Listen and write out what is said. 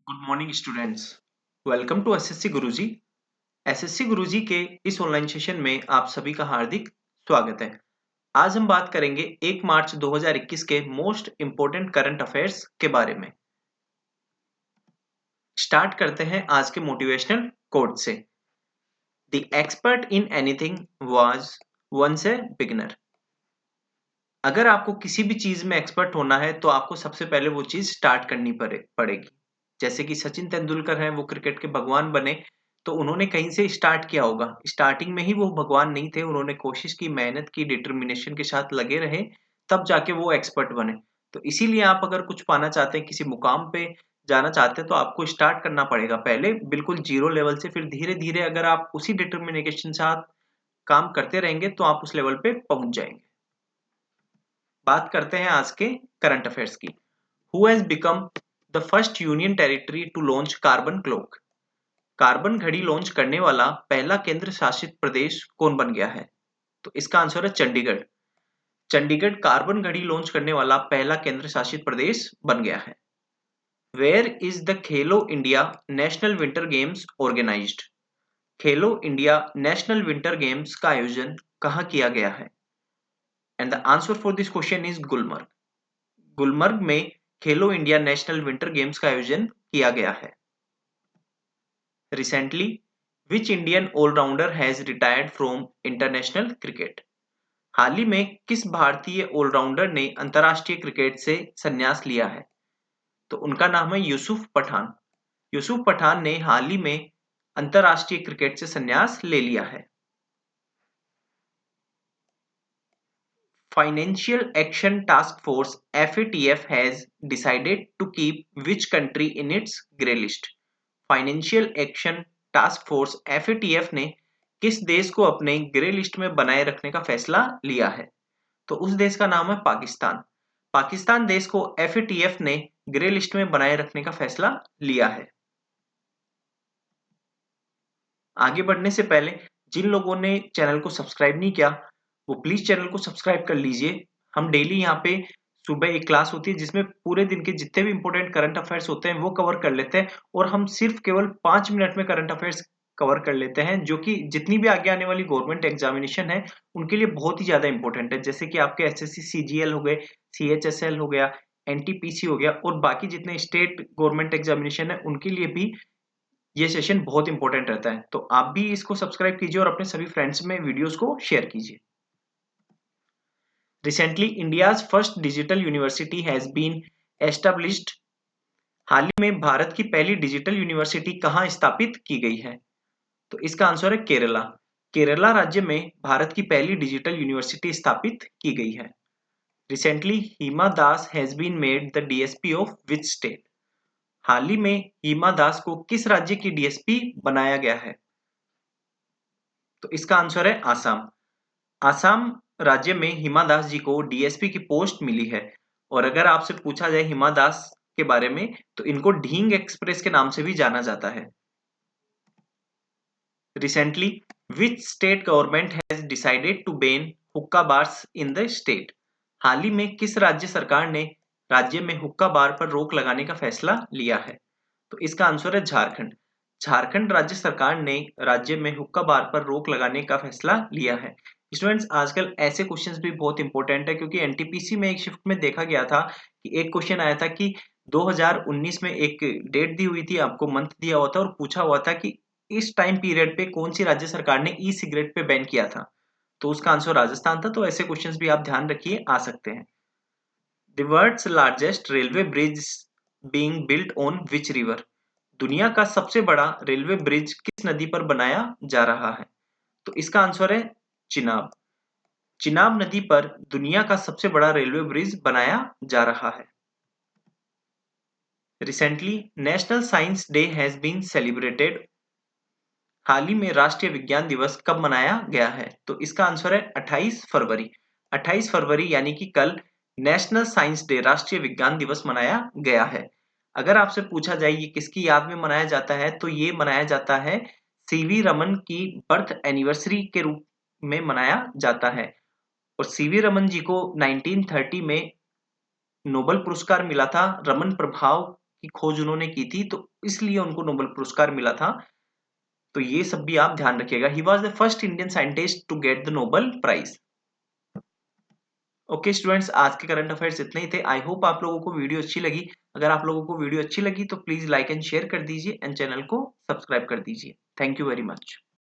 Good morning students. Welcome to SSC Guruji. SSC Guruji के इस online session में आप सभी का हार्दिक स्वागत है। आज हम बात करेंगे 1 मार्च 2021 के मोस्ट इंपोर्टेंट करंट अफेयर्स के बारे में। स्टार्ट करते हैं आज के मोटिवेशनल कोट से। The expert in anything was once a beginner. अगर आपको किसी भी चीज में एक्सपर्ट होना है तो आपको सबसे पहले वो चीज स्टार्ट करनी पड़ेगी। जैसे कि सचिन तेंदुलकर हैं, वो क्रिकेट के भगवान बने तो उन्होंने कहीं से स्टार्ट किया होगा। स्टार्टिंग में ही वो भगवान नहीं थे, उन्होंने कोशिश की, मेहनत की, डिटर्मिनेशन के साथ लगे रहे, तब जाके वो एक्सपर्ट बने। तो इसीलिए आप अगर कुछ पाना चाहते हैं, किसी मुकाम पे जाना चाहते हैं, तो आपको स्टार्ट करना पड़ेगा पहले बिल्कुल जीरो लेवल से। फिर धीरे धीरे अगर आप उसी डिटर्मिनेशन के साथ काम करते रहेंगे तो आप उस लेवल पे पहुंच जाएंगे। बात करते हैं आज के करंट अफेयर्स की। Who has become the first union territory to launch carbon clock. Carbon घड़ी लॉन्च करने वाला पहला केंद्र शासित प्रदेश कौन बन गया है? तो इसका आंसर है चंडीगढ़। चंडीगढ़ कार्बन घड़ी लॉन्च करने वाला पहला केंद्र शासित प्रदेश बन गया है। Where is the Khelo India national winter games organised. Khelo India national winter games का आयोजन कहाँ किया गया है? And the answer for this question is Gulmarg. Gulmarg में Khelo India national winter games का आयोजन किया गया है। Recently which Indian all-rounder has retired from international cricket. हाल ही में किस भारतीय ऑलराउंडर ने अंतर्राष्ट्रीय क्रिकेट से संन्यास लिया है? तो उनका नाम है यूसुफ पठान। यूसुफ पठान ने हाल ही में अंतर्राष्ट्रीय क्रिकेट से संन्यास ले लिया है। Financial Action Task Force FATF has decided to keep which country in its grey list? Financial Action Task Force FATF ने किस देश को अपने ग्रे लिस्ट में बनाए रखने का फैसला लिया है? तो उस देश का नाम है पाकिस्तान। पाकिस्तान देश को FATF ने ग्रे लिस्ट में बनाए रखने का फैसला लिया है। आगे बढ़ने से पहले जिन लोगों ने चैनल को सब्सक्राइब नहीं किया वो प्लीज चैनल को सब्सक्राइब कर लीजिए। हम डेली यहाँ पे सुबह एक क्लास होती है जिसमें पूरे दिन के जितने भी इंपॉर्टेंट करंट अफेयर्स होते हैं वो कवर कर लेते हैं, और हम सिर्फ केवल 5 मिनट में करंट अफेयर्स कवर कर लेते हैं, जो कि जितनी भी आगे आने वाली गवर्नमेंट एग्जामिनेशन है उनके लिए बहुत ही ज्यादा इंपॉर्टेंट है। जैसे कि आपके एसएससी सीजीएल हो गए, सीएचएसएल हो गया, एनटीपीसी हो गया, और बाकी जितने स्टेट गवर्नमेंट एग्जामिनेशन है उनके लिए भी ये सेशन बहुत इंपॉर्टेंट रहता है। तो आप भी इसको सब्सक्राइब कीजिए और अपने सभी फ्रेंड्स में वीडियोस को शेयर कीजिए। Recently India's first digital university has been established. हाल ही में भारत की पहली डिजिटल यूनिवर्सिटी कहाँ स्थापित की गई है? तो इसका आंसर है केरला। केरला राज्य में भारत की पहली डिजिटल यूनिवर्सिटी स्थापित की गई है। Recently Hima Das has been made the DSP of which state. हाल ही में हिमा दास को किस राज्य की डीएसपी बनाया गया है? तो इसका आंसर है आसाम। आसाम राज्य में हिमा दास जी को डीएसपी की पोस्ट मिली है। और अगर आपसे पूछा जाए हिमा दास के बारे में तो इनको ढींग एक्सप्रेस के नाम से भी जाना जाता है। Recently which state government has decided to ban hookah bars in the state. हाल ही में किस राज्य सरकार ने राज्य में हुक्का बार पर रोक लगाने का फैसला लिया है? तो इसका आंसर है झारखंड। झारखंड राज्य सरकार ने राज्य में हुक्का बार पर रोक लगाने का फैसला लिया है। स्टूडेंट्स आजकल ऐसे क्वेश्चंस भी बहुत इंपॉर्टेंट है, क्योंकि एनटीपीसी में एक शिफ्ट में देखा गया था कि एक क्वेश्चन आया था कि 2019 में एक डेट दी हुई थी, आपको मंथ दिया हुआ था और पूछा हुआ था कि इस टाइम पीरियड पे कौन सी राज्य सरकार ने ई सिगरेट पे बैन किया था। तो उसका आंसर राजस्थान था। तो ऐसे क्वेश्चंस भी आप ध्यान रखिए, आ सकते हैं। The world's largest railway bridge being built on which river. दुनिया का सबसे बड़ा रेलवे ब्रिज किस नदी पर बनाया जा रहा है? तो इसका आंसर है चिनाब। चिनाब नदी पर दुनिया का सबसे बड़ा रेलवे ब्रिज बनाया जा रहा है। Recently national science day has been celebrated. हाल ही में राष्ट्रीय विज्ञान दिवस कब मनाया गया है? तो इसका आंसर है 28 फरवरी। 28 फरवरी यानी कि कल नेशनल साइंस डे, राष्ट्रीय विज्ञान दिवस मनाया गया है। अगर आपसे पूछा जाए ये किसकी याद में मनाया जाता है तो ये मनाया जाता है सीवी रमन की बर्थ एनिवर्सरी के रूप में मनाया जाता है। और सीवी रमन जी को 1930 में नोबेल पुरस्कार मिला था रमन प्रभाव की खोज उन्होंने की थी, तो इसलिए उनको नोबेल पुरस्कार मिला था। तो ये सब भी आप ध्यान रखिएगा। He was the first Indian scientist to get the Nobel prize. Okay students, आज के करंट अफेयर्स इतने ही थे। आई होप आप लोगों को वीडियो अच्छी लगी। अगर आप लोगों को वीडियो अच्छी लगी तो प्लीज लाइक एंड शेयर कर दीजिए एंड चैनल को सब्सक्राइब कर दीजिए। Thank you very much.